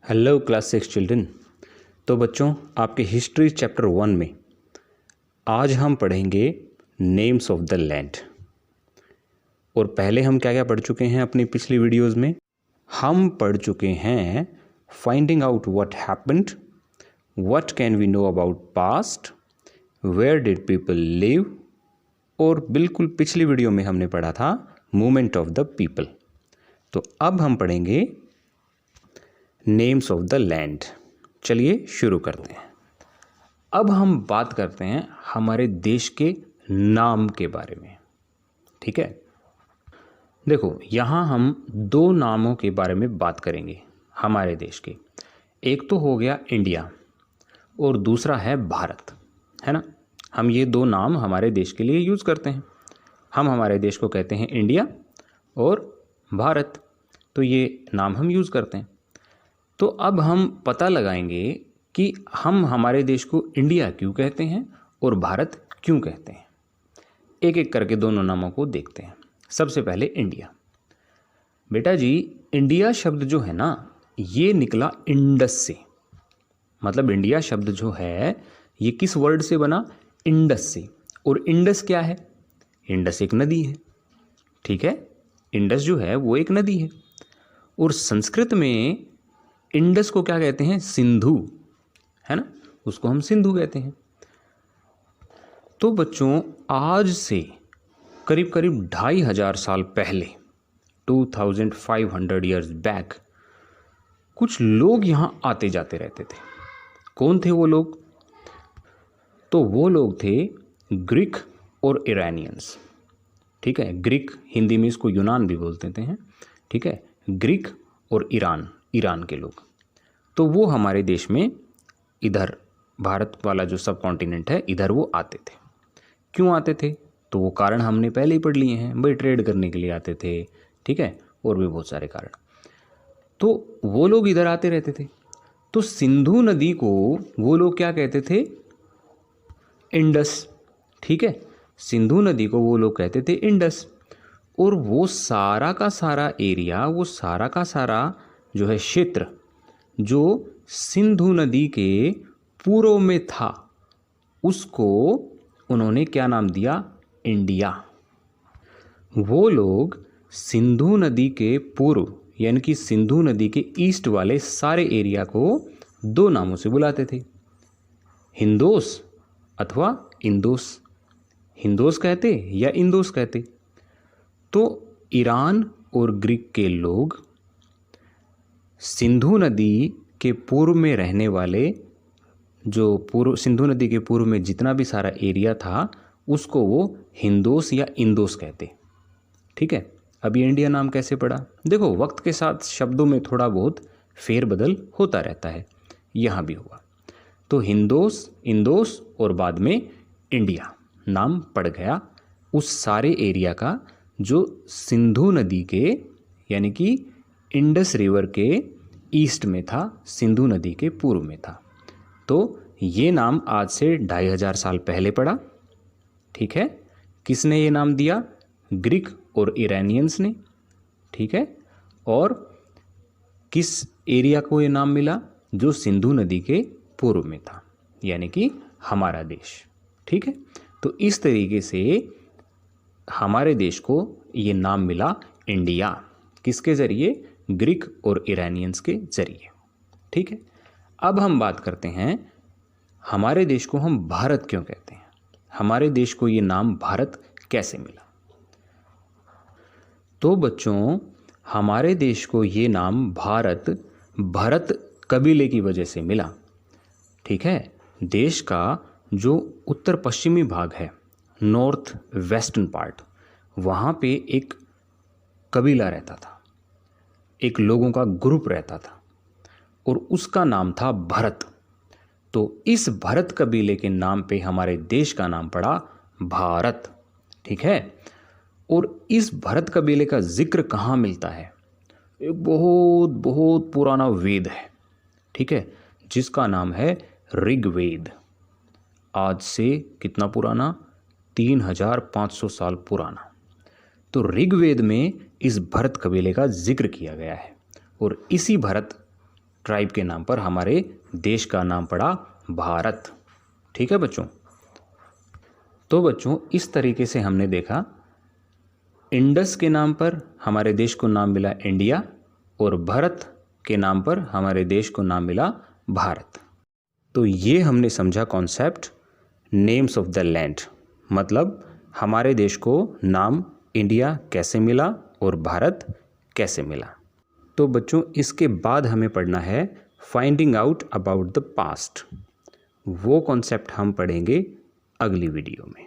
Hello class 6 children. तो बच्चों, आपके हिस्ट्री चैप्टर 1 में आज हम पढ़ेंगे नेम्स ऑफ द लैंड। और पहले हम क्या क्या पढ़ चुके हैं अपनी पिछली वीडियोस में? हम पढ़ चुके हैं finding out what happened, what can we know about past, where did people live, और बिल्कुल पिछली वीडियो में हमने पढ़ा था मूवमेंट ऑफ द पीपल। तो अब हम पढ़ेंगे नेम्स ऑफ द लैंड। चलिए शुरू करते हैं। अब हम बात करते हैं हमारे देश के नाम के बारे में। ठीक है, देखो यहाँ हम दो नामों के बारे में बात करेंगे हमारे देश के। एक तो हो गया इंडिया और दूसरा है भारत, है ना। हम ये दो नाम हमारे देश के लिए यूज़ करते हैं। हम हमारे देश को कहते हैं इंडिया और भारत, तो ये नाम हम यूज़ करते हैं। तो अब हम पता लगाएंगे कि हम हमारे देश को इंडिया क्यों कहते हैं और भारत क्यों कहते हैं। एक एक करके दोनों नामों को देखते हैं। सबसे पहले इंडिया। बेटा जी, इंडिया शब्द जो है ना, ये निकला इंडस से। मतलब इंडिया शब्द जो है ये किस वर्ड से बना? इंडस से। और इंडस क्या है? इंडस एक नदी है। ठीक है, इंडस जो है वो एक नदी है। और संस्कृत में इंडस को क्या कहते हैं? सिंधु, है ना। उसको हम सिंधु कहते हैं। तो बच्चों, आज से करीब करीब 2500 साल पहले, 2500 ईयर्स बैक, कुछ लोग यहाँ आते जाते रहते थे। कौन थे वो लोग? तो वो लोग थे ग्रीक और इरानियंस। ठीक है, ग्रीक, हिंदी में इसको यूनान भी बोलते थे हैं। ठीक है, ग्रीक और ईरान के लोग। तो वो हमारे देश में, इधर भारत वाला जो सब कॉन्टिनेंट है, इधर वो आते थे। क्यों आते थे? तो वो कारण हमने पहले ही पढ़ लिए हैं भाई। ट्रेड करने के लिए आते थे, ठीक है, और भी बहुत सारे कारण। तो वो लोग इधर आते रहते थे। तो सिंधु नदी को वो लोग क्या कहते थे? इंडस। ठीक है, सिंधु नदी को वो लोग कहते थे इंडस। और वो सारा का सारा एरिया, वो सारा का सारा जो है क्षेत्र, जो सिंधु नदी के पूर्व में था, उसको उन्होंने क्या नाम दिया? इंडिया। वो लोग सिंधु नदी के पूर्व यानी कि सिंधु नदी के ईस्ट वाले सारे एरिया को दो नामों से बुलाते थे, हिंदोस अथवा इंदोस। हिंदोस कहते या इंदोस कहते। तो ईरान और ग्रीक के लोग सिंधु नदी के पूर्व में रहने वाले, जो पूर्व सिंधु नदी के पूर्व में जितना भी सारा एरिया था, उसको वो हिंदोस या इंदोस कहते। ठीक है, अब ये इंडिया नाम कैसे पड़ा? देखो, वक्त के साथ शब्दों में थोड़ा बहुत फेरबदल होता रहता है। यहाँ भी हुआ। तो हिंदोस, इंदोस और बाद में इंडिया नाम पड़ गया उस सारे एरिया का जो सिंधु नदी के यानी कि इंडस रिवर के ईस्ट में था, सिंधु नदी के पूर्व में था। तो ये नाम आज से 2500 साल पहले पड़ा। ठीक है, किसने ये नाम दिया? ग्रीक और इरानियंस ने। ठीक है, और किस एरिया को ये नाम मिला? जो सिंधु नदी के पूर्व में था, यानी कि हमारा देश। ठीक है, तो इस तरीके से हमारे देश को ये नाम मिला इंडिया। किसके ज़रिए? ग्रीक और इरानियंस के ज़रिए। ठीक है, अब हम बात करते हैं हमारे देश को हम भारत क्यों कहते हैं। हमारे देश को ये नाम भारत कैसे मिला? तो बच्चों, हमारे देश को ये नाम भारत भरत कबीले की वजह से मिला। ठीक है, देश का जो उत्तर पश्चिमी भाग है, नॉर्थ वेस्टर्न पार्ट, वहाँ पे एक कबीला रहता था, एक लोगों का ग्रुप रहता था, और उसका नाम था भरत। तो इस भरत कबीले के नाम पे हमारे देश का नाम पड़ा भारत। ठीक है, और इस भरत कबीले का जिक्र कहाँ मिलता है? एक बहुत बहुत पुराना वेद है, ठीक है, जिसका नाम है ऋग्वेद। आज से कितना पुराना? 3500 साल पुराना। तो ऋग्वेद में इस भरत कबीले का जिक्र किया गया है। और इसी भरत ट्राइब के नाम पर हमारे देश का नाम पड़ा भारत। ठीक है बच्चों। तो बच्चों इस तरीके से हमने देखा इंडस के नाम पर हमारे देश को नाम मिला इंडिया और भरत के नाम पर हमारे देश को नाम मिला भारत। तो ये हमने समझा concept names of the land, मतलब हमारे देश को नाम इंडिया कैसे मिला और भारत कैसे मिला। तो बच्चों इसके बाद हमें पढ़ना है finding out about the past. वो कॉन्सेप्ट हम पढ़ेंगे अगली वीडियो में।